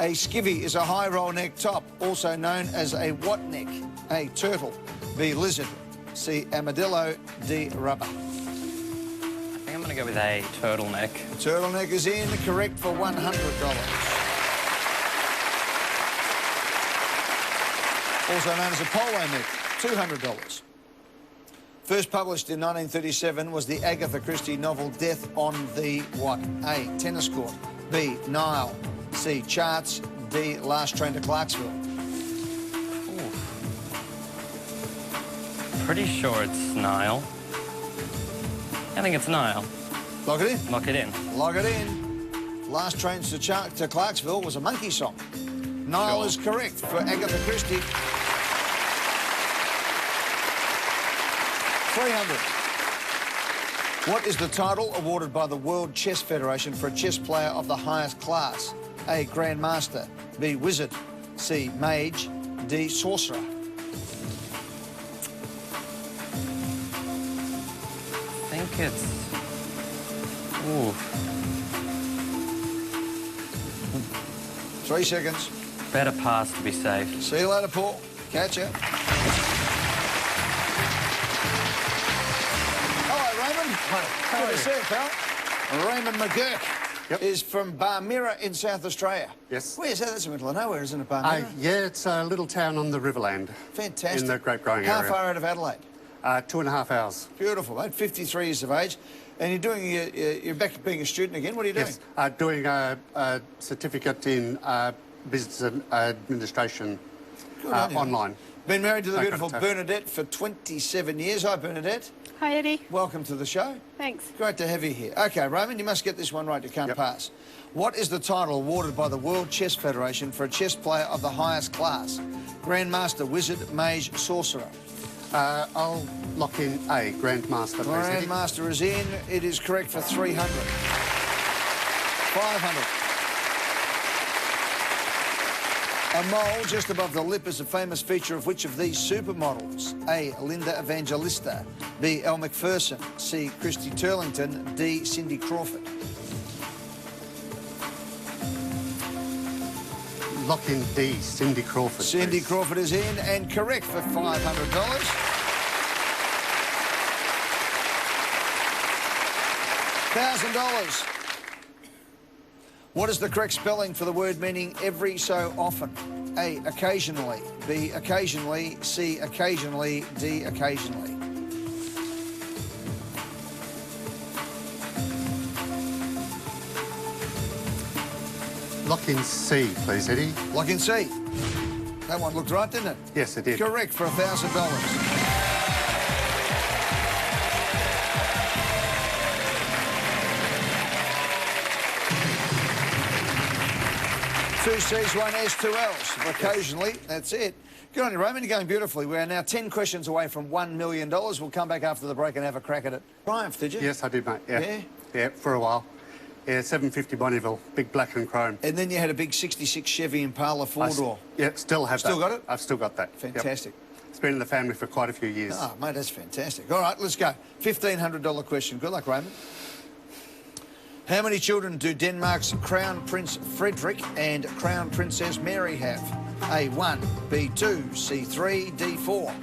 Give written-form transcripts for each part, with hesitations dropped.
A skivvy is a high roll neck top, also known as a what neck? A, turtle. B, lizard. C, armadillo. D, rubber. I think I'm going to go with a turtleneck. Turtleneck is in, correct for $100. Also known as a polo neck, $200. First published in 1937 was the Agatha Christie novel Death on the what? A, tennis court. B, Nile. C, charts. D, last train to Clarksville. Ooh. Pretty sure it's Nile. I think it's Nile. Lock it in. Lock it in. Lock it in. Last train to Clarksville was a monkey song. Nile is correct for Agatha Christie. 300. What is the title awarded by the World Chess Federation for a chess player of the highest class? A, Grandmaster. B, Wizard. C, Mage. D, Sorcerer. I think it's... Ooh. 3 seconds. Better pass to be safe. See you later, Paul. Catch ya. Hello, Raymond. Hi. Good to see you, pal. Raymond McGuirk is from Barmera in South Australia. Yes. Where's that? That's in the middle of nowhere, isn't it, Barmera? Yeah, it's a little town on the Riverland. Fantastic. In the grape growing How area. far out of Adelaide? 2.5 hours. Beautiful, mate. 53 years of age. And you're doing you're back being a student again. What are you doing? Yes, doing a certificate in business administration online. Been married to the beautiful Bernadette for 27 years. Hi, Bernadette. Hi, Eddie. Welcome to the show. Thanks. Great to have you here. OK, Raymond, you must get this one right. You can't pass. What is the title awarded by the World Chess Federation for a chess player of the highest class? Grandmaster, Wizard, Mage, Sorcerer. I'll lock in A, Grandmaster. Grandmaster is in. It is correct for 300. 500. A mole just above the lip is a famous feature of which of these supermodels? A, Linda Evangelista. B, Elle Macpherson. C, Christy Turlington. D, Cindy Crawford. Lock in D, Cindy Crawford. Cindy Crawford is in and correct for $500. $1,000. What is the correct spelling for the word meaning every so often? A, occasionally. B, occasionally. C, occasionally. D, occasionally. Lock in C, please, Eddie. Lock in C. That one looked right, didn't it? Yes, it did. Correct for $1,000. 2 C's, 1 S, 2 L's. Occasionally, that's it. Good on you, Raymond. You're going beautifully. We are now 10 questions away from $1 million. We'll come back after the break and have a crack at it. Triumph, did you? Yes, I did, mate. Yeah. Yeah? Yeah, for a while. Yeah, 750 Bonneville, big black and chrome. And then you had a big 66 Chevy Impala four-door. Yeah, still have that. Still got it? I've still got that. Fantastic. Yep. It's been in the family for quite a few years. Oh, mate, that's fantastic. All right, let's go. $1,500 question. Good luck, Raymond. How many children do Denmark's Crown Prince Frederik and Crown Princess Mary have? A, 1, B, 2, C, 3, D, 4.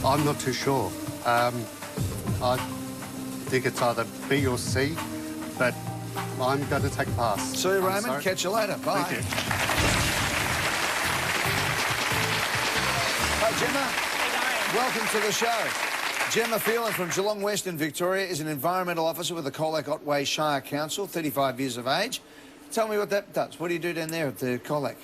I'm not too sure. I think it's either B or C, but I'm going to take pass. See you, Raymond. Catch you later. Bye. Thank you. Hi, Gemma. Welcome to the show. Gemma Phelan from Geelong West in Victoria is an environmental officer with the Colac Otway Shire Council, 35 years of age. Tell me what that does. What do you do down there at the Colac?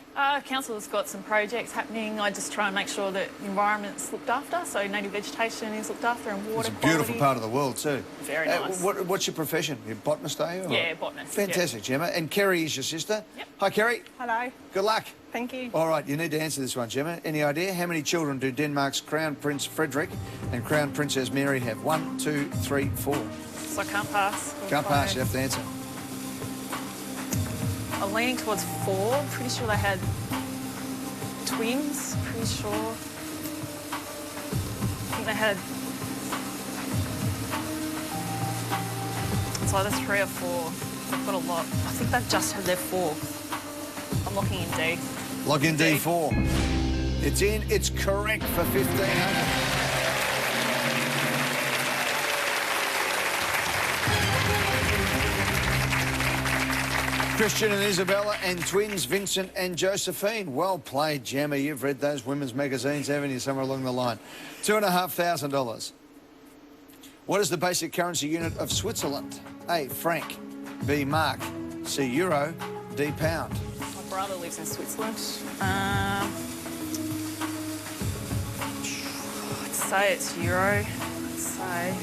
Council's got some projects happening. I just try and make sure that the environment's looked after, so native vegetation is looked after and water It's a beautiful quality. part of the world too. Very nice. What's your profession? You're a botanist, are you? Yeah, botanist. Fantastic, Gemma. And Kerry is your sister? Yep. Hi, Kerry. Hello. Good luck. Thank you. All right, you need to answer this one, Gemma. Any idea how many children do Denmark's Crown Prince Frederik and Crown Princess Mary have? 1, 2, 3, 4. So I can't pass. Can't pass, you have to answer. I'm leaning towards 4. Pretty sure they had twins. Pretty sure. I think they had... It's either 3 or 4. They've got a lot. I think they've just had their 4. I'm locking in D. Lock in D4. It's in. It's correct for 1,500. Christian and Isabella, and twins Vincent and Josephine. Well played, Gemma. You've read those women's magazines, haven't you, somewhere along the line? $2,500. What is the basic currency unit of Switzerland? A, franc. B, mark. C, euro. D, pound. My brother lives in Switzerland. I'd say it's euro. I'd say...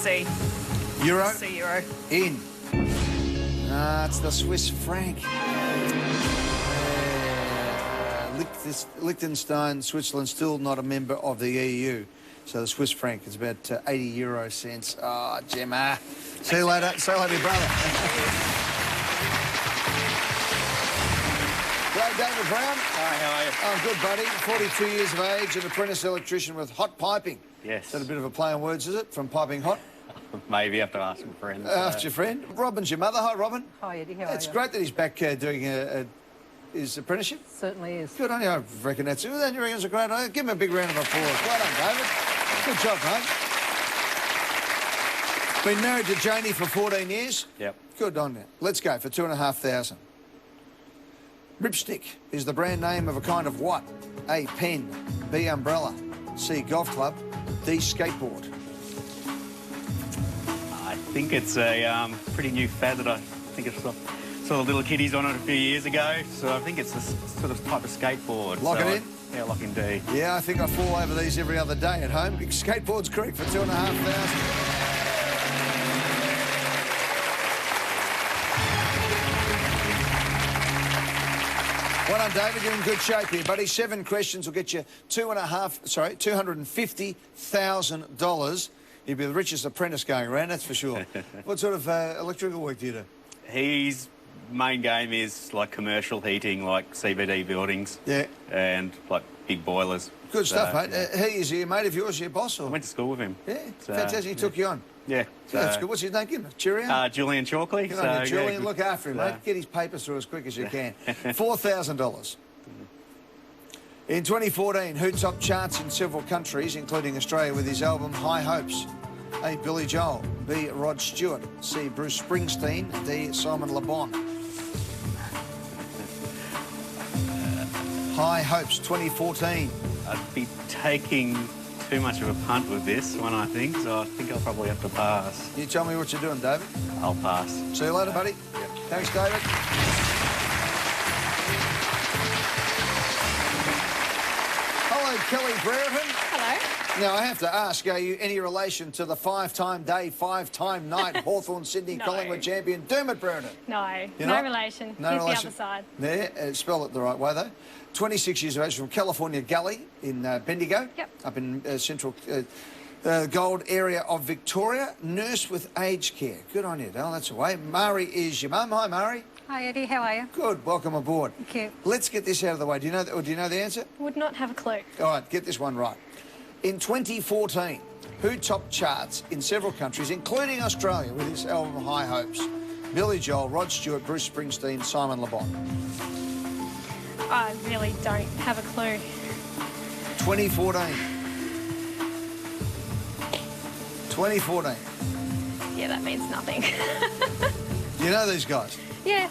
C. Euro? C, euro. In. It's the Swiss franc. Liechtenstein, Switzerland, still not a member of the EU. So the Swiss franc is about 80 euro cents. Oh, Gemma. See you later. Say hello to your brother. Hello, David Brown. Hi, how are you? I'm good, buddy. 42 years of age, an apprentice electrician with hot piping. Yes. Is that a bit of a play on words, is it, from piping hot? Maybe have to ask a friend. Ask your friend. Robin's your mother. Hi, Robin. Hi, Eddie. How are It's you? great that he's back doing his apprenticeship. Certainly is. Good on you. I reckon that's it. That you reckon's a great idea. Give him a big round of applause. Well done, David. Good job, mate. Been married to Janie for 14 years. Yep. Good on you. Let's go for 2,500. Ripstick is the brand name of a kind of what? A, pen. B, umbrella. C, golf club. D, skateboard. I think it's a pretty new fad that I think I saw the little kiddies on it a few years ago. So I think it's a sort of type of skateboard. Lock so it in? Yeah, lock in D. Yeah, I think I fall over these every other day at home. Skateboard's correct for 2,500. Well done, David. You're in good shape here, buddy. 7 questions will get you $250,000. You'll be the richest apprentice going around, that's for sure. What sort of electrical work do you do? His main game is like commercial heating, like CBD buildings. Yeah. And like big boilers. Good stuff, mate. Yeah. He is your mate of yours, your boss? Or? I went to school with him. Yeah, So, fantastic. He took you on. Yeah. So that's good. What's his name? Give him a cheerio. Julian Chalkley. Good on you, Julian. Yeah, Look after him, mate. Get his papers through as quick as you can. $4,000. In 2014, who topped charts in several countries, including Australia, with his album High Hopes? A, Billy Joel. B, Rod Stewart. C, Bruce Springsteen. D, Simon Le Bon. High Hopes 2014. I'd be taking too much of a punt with this one, I think, so I think I'll probably have to pass. You tell me what you're doing, David. I'll pass. See you later, buddy. Yep. Thanks, David. Hello, Kelly Brereton. Hello. Now, I have to ask, are you any relation to the 5-time day, 5-time night Hawthorn Sydney No. Collingwood champion, Dermot Brereton? No, You're no not? relation. No He's relation. the other side. There, spell it the right way, though. 26 years of age, from California Gully in Bendigo. Yep. Up in central Gold area of Victoria. Nurse with aged care. Good on you, Dale. That's away. Mari is your mum. Hi, Mari. Hi, Eddie. How are you? Good. Welcome aboard. Thank you. Let's get this out of the way. Do you know the answer? Would not have a clue. All right, get this one right. In 2014, who topped charts in several countries, including Australia, with his album High Hopes? Billy Joel, Rod Stewart, Bruce Springsteen, Simon Le Bon. I really don't have a clue. 2014. 2014. Yeah, that means nothing. Do you know these guys? Yes.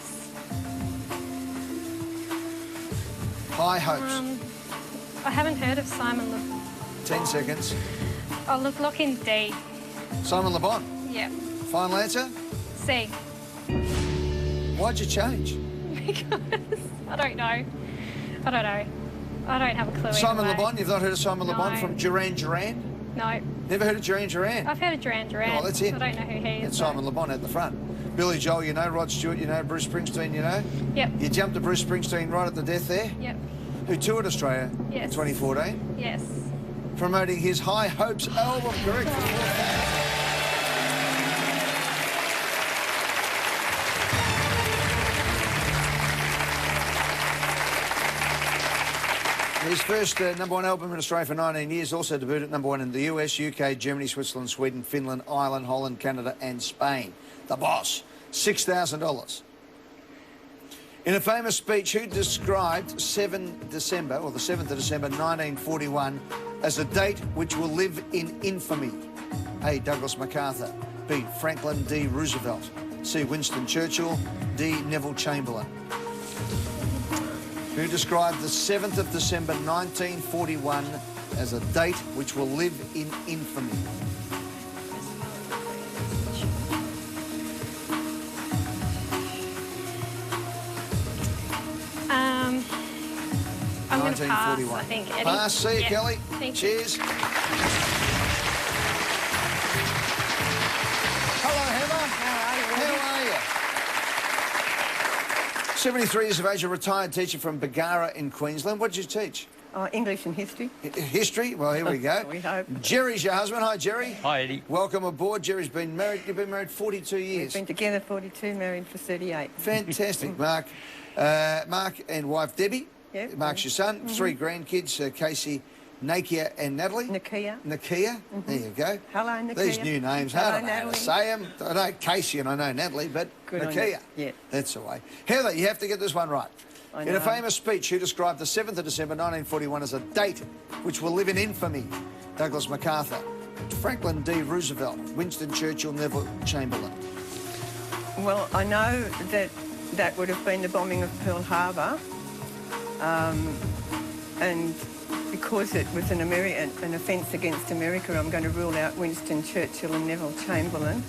High Hopes. I haven't heard of Simon Le... 10 seconds. Oh, lock in D. Simon Le Bon. Yeah. Final answer? C. Why'd you change? Because I don't know. I don't know. I don't have a clue. Simon Le either way. Bon. You've not heard of Simon Le Bon No. from Duran Duran? No. Never heard of Duran Duran? I've heard of Duran Duran. Oh, that's it. I don't know who he is. It's though. Simon Le Bon at the front. Billy Joel, you know. Rod Stewart, you know. Bruce Springsteen, you know. Yep. You jumped to Bruce Springsteen right at the death there. Yep. Who toured Australia in Yes. 2014, Yes. promoting his High Hopes album. Correct. His first #1 album in Australia for 19 years, also debuted at #1 in the US, UK, Germany, Switzerland, Sweden, Finland, Ireland, Holland, Canada and Spain. The Boss, $6,000. In a famous speech, who described 7 December, or the 7th of December 1941, as a date which will live in infamy? A. Douglas MacArthur. B. Franklin D. Roosevelt. C. Winston Churchill. D. Neville Chamberlain. Who described the 7th of December 1941 as a date which will live in infamy? I'm going to pass, I think. Eddie. Pass. See you, Kelly. Thank Cheers. you. Hello, Heather. How are you? 73 years of age, a retired teacher from Bargara in Queensland. What did you teach? English and history. History? Well, here we go. We hope. Jerry's your husband. Hi, Jerry. Hi, Eddie. Welcome aboard. Jerry's been married. You've been married 42 We've years. been together 42, married for 38. Fantastic, Mark. Mark and wife Debbie. Yep. Mark's your son. 3 grandkids, Casey, Nakia and Natalie. Nakia. Nakia. There you go. Hello, Nakia. These new names. Hello, I don't know how to Natalie. say them. I know Casey and I know Natalie, but Good on Nakia. you. Yeah. That's the way. Heather, you have to get this one right. I In a know. famous speech, who described the 7th of December 1941 as a date which will live in infamy? Douglas MacArthur, Franklin D. Roosevelt, Winston Churchill, Neville Chamberlain. Well, I know that that would have been the bombing of Pearl Harbor. And because it was an offence against America, I'm going to rule out Winston Churchill and Neville Chamberlain.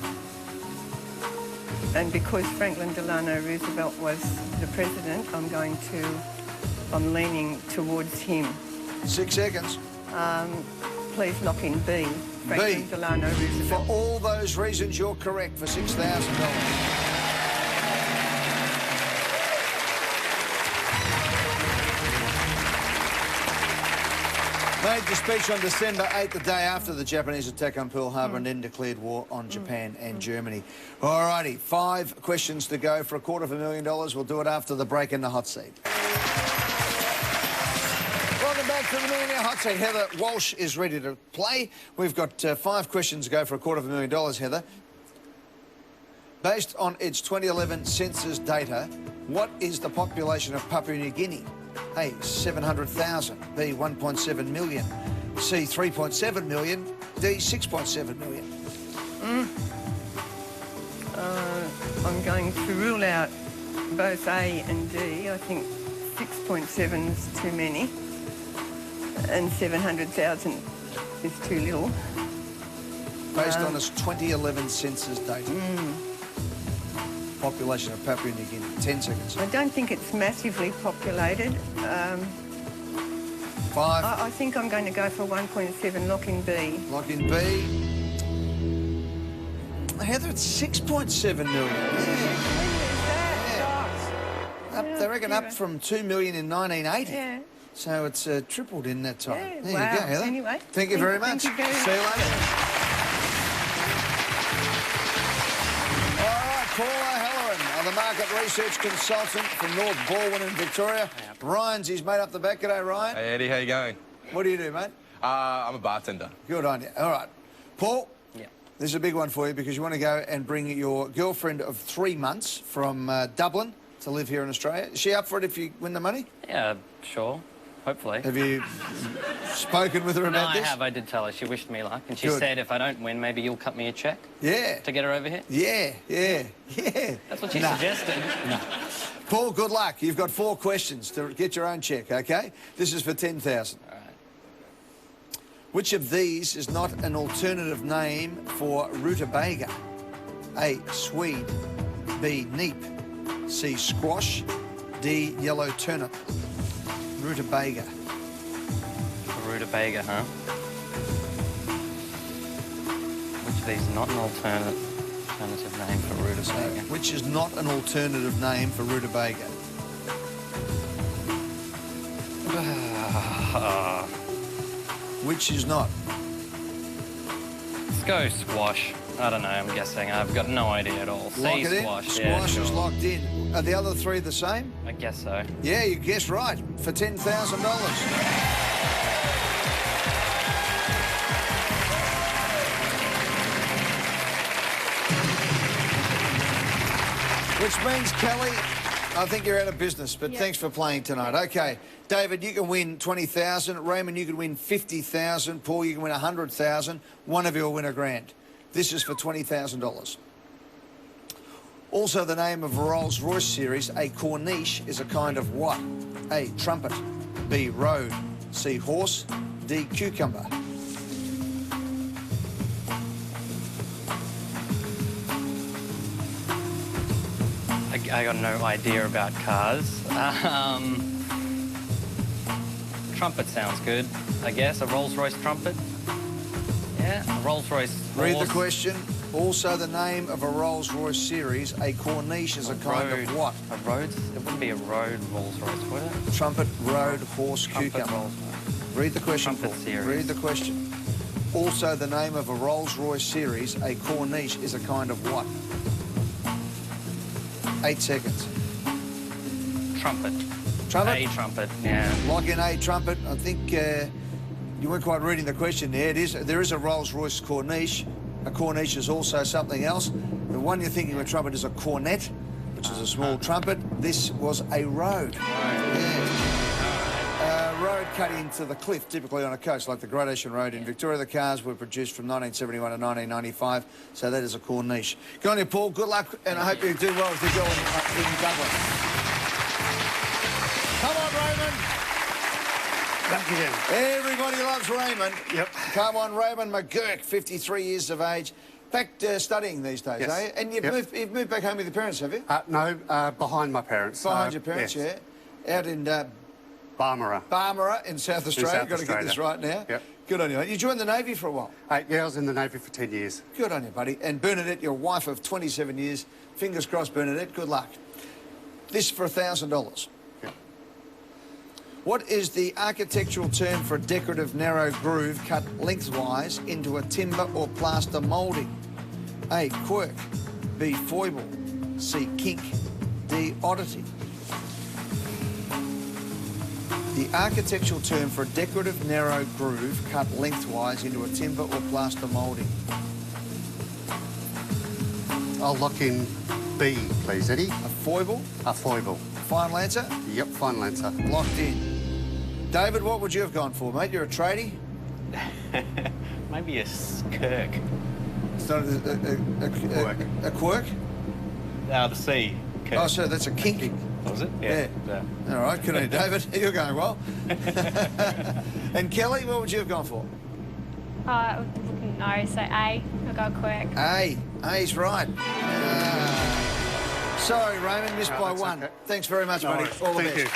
And because Franklin Delano Roosevelt was the president, I'm leaning towards him. 6 seconds. Please lock in B. Franklin Delano For Roosevelt. all those reasons, you're correct for $6,000. Made the speech on December 8th, the day after the Japanese attack on Pearl Harbor and then declared war on Japan and Germany. All righty, 5 questions to go for $250,000. We'll do it after the break in the hot seat. Welcome back to the Millionaire Hot Seat. Heather Walsh is ready to play. We've got 5 questions to go for $250,000, Heather. Based on its 2011 census data, what is the population of Papua New Guinea? A, 700,000. B, 1.7 million. C, 3.7 million. D, 6.7 million. I'm going to rule out both A and D. I think 6.7 is too many and 700,000 is too little. Based on its 2011 census data. Population of Papua New Guinea. 10 seconds. I don't think it's massively populated. 5. I think I'm going to go for 1.7, lock in B. Lock in B. Heather, it's 6.7 million. They reckon up from 2 million in 1980. Yeah. So it's tripled in that time. Yeah, There wow. you go, Heather. Anyway, Thank you very much. thank you very See you later. All right, Paula Halloran, the market research consultant from North Balwyn in Victoria. Ryan's, he's made up the back. G'day, Ryan. Hey, Eddie, how you going? What do you do, mate? I'm a bartender. Good on you. All right. Paul? Yeah. This is a big one for you because you want to go and bring your girlfriend of 3 months from Dublin to live here in Australia. Is she up for it if you win the money? Yeah, sure. Hopefully. Have you spoken with her No, about I this? have. I did tell her. She wished me luck. And she Good. said if I don't win, maybe you'll cut me a cheque Yeah. to get her over here. Yeah. That's what she Nah. suggested. No. Paul, good luck. You've got 4 questions to get your own cheque, OK? This is for $10,000. All right. Which of these is not an alternative name for rutabaga? A, swede. B, neep. C, squash. D, yellow turnip. Rutabaga. Rutabaga, huh? Which of these is not an alternative name for rutabaga? Which is not an alternative name for rutabaga? Which is not? Let's go squash. I don't know, I'm guessing. I've got no idea at all. Lock C, it in. squash. Squash Yeah, is sure. locked in. Are the other 3 the same? guess so. Yeah, you guessed right, for $10,000. Which means, Kelly, I think you're out of business, but thanks for playing tonight. Okay, David, you can win 20,000. Raymond, you can win 50,000. Paul, you can win 100,000. One of you will win a grand. This is for $20,000. Also, the name of a Rolls-Royce series, a Corniche, is a kind of what? A, trumpet. B, road. C, horse. D, cucumber. I got no idea about cars. Trumpet sounds good, I guess. A Rolls-Royce trumpet. Yeah, a Rolls-Royce Read the horse. question. Also, the name of a Rolls-Royce series, a Corniche, is a kind of what? A road? It wouldn't be a road Rolls-Royce, would it? Trumpet, road, horse, Trumpet cucumber. Rolls-Royce. Read the question, Trumpet Paul. series. Read the question. Also, the name of a Rolls-Royce series, a Corniche, is a kind of what? 8 seconds. Trumpet. Trumpet? A trumpet, yeah. Lock in a trumpet. I think you weren't quite reading the question there. It is. There is a Rolls-Royce Corniche. A Corniche is also something else. The one you're thinking of a trumpet is a cornet, which is a small trumpet. This was a road. Yeah. Road cut into the cliff, typically on a coast, like the Great Ocean Road in Victoria. The cars were produced from 1971 to 1995, so that is a Corniche. Good on you, Paul. Good luck, and I hope you do well with the girl in Dublin. Come on, Raymond. Thank you, Jim. Everybody loves Raymond. Yep. Come on, Raymond McGuirk, 53 years of age. Back studying these days, Yes. eh? And you've moved back home with your parents, have you? No, behind my parents. Behind your parents, yes. yeah. Out in Barmera. in South Australia. South Got to get this right now. Yep. Good on you. You joined the Navy for a while. Yeah, I was in the Navy for 10 years. Good on you, buddy. And Bernadette, your wife of 27 years. Fingers crossed, Bernadette. Good luck. This for $1,000. Yep. What is the architectural term for a decorative narrow groove cut lengthwise into a timber or plaster moulding? A, quirk. B, foible. C, kink. D, oddity. The architectural term for a decorative narrow groove cut lengthwise into a timber or plaster moulding. I'll lock in B, please, Eddie. A foible. A foible. Final answer? Yep, final answer. Locked in. David, what would you have gone for, mate? You're a tradie? Maybe a skirk. It's not a quirk? The C. Kirk. Oh, so that's a kink. Was it? Yeah. All right, good on you, David. You're going well. And Kelly, what would you have gone for? No, so A. I'll go quirk. A. A's right. Sorry, Raymond, missed by one. Okay. Thanks very much, buddy. worries. All the Thank best. you.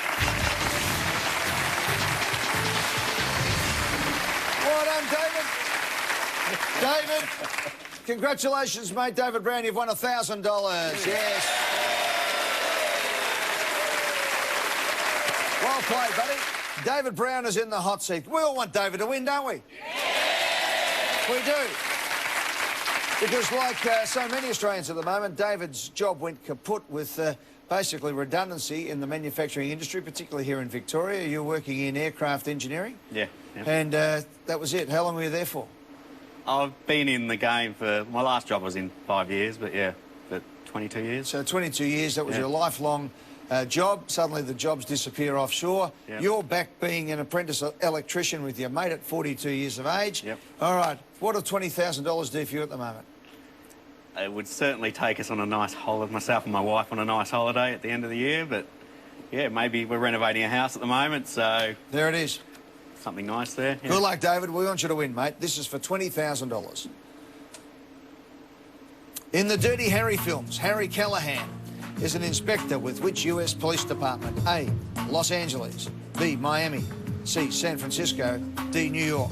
Well done, David. David, congratulations, mate. David Brown, you've won $1,000. Yes. Well played, buddy. David Brown is in the hot seat. We all want David to win, don't we? Yeah. We do. Because like so many Australians at the moment, David's job went kaput with basically redundancy in the manufacturing industry, particularly here in Victoria. You're working in aircraft engineering. Yeah. And that was it. How long were you there for? I've been in the game for... My last job was in 5 years, but yeah, for 22 years. So 22 years, that was your lifelong job. Suddenly the jobs disappear offshore. Yep. You're back being an apprentice electrician with your mate at 42 years of age. Yep. All right. What do $20,000 do for you at the moment? It would certainly take us on a nice holiday, myself and my wife on a nice holiday at the end of the year, but yeah, maybe we're renovating a house at the moment, so... There it is. Something nice there. Yeah. Good luck, David. We want you to win, mate. This is for $20,000. In the Dirty Harry films, Harry Callahan is an inspector with which US police department? A, Los Angeles. B, Miami. C, San Francisco. D, New York.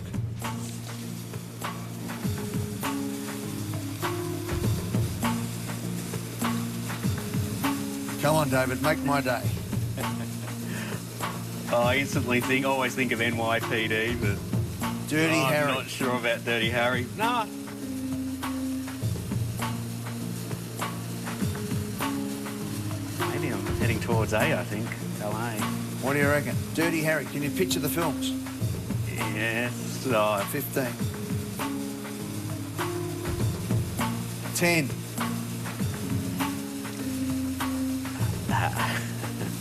Come on, David, make my day. I instantly always think of NYPD, but... Dirty Harry. I'm not sure about Dirty Harry. No. Maybe I'm heading towards A, I think. LA. What do you reckon? Dirty Harry, can you picture the films? Yes. 15. 10.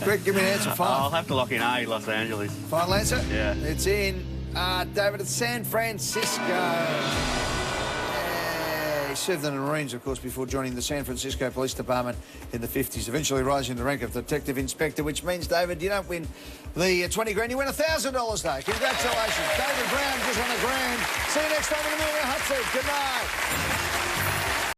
Quick, give me an answer. 5. I'll have to lock in A, Los Angeles. Final answer? Yeah. It's in. David, it's San Francisco. Yeah, he served in the Marines, of course, before joining the San Francisco Police Department in the 50s, eventually rising to the rank of detective inspector, which means, David, you don't win the 20 grand. You win $1,000, though. Congratulations. David Brown just won a grand. See you next time in the Millionaire Hot Seat. Good night.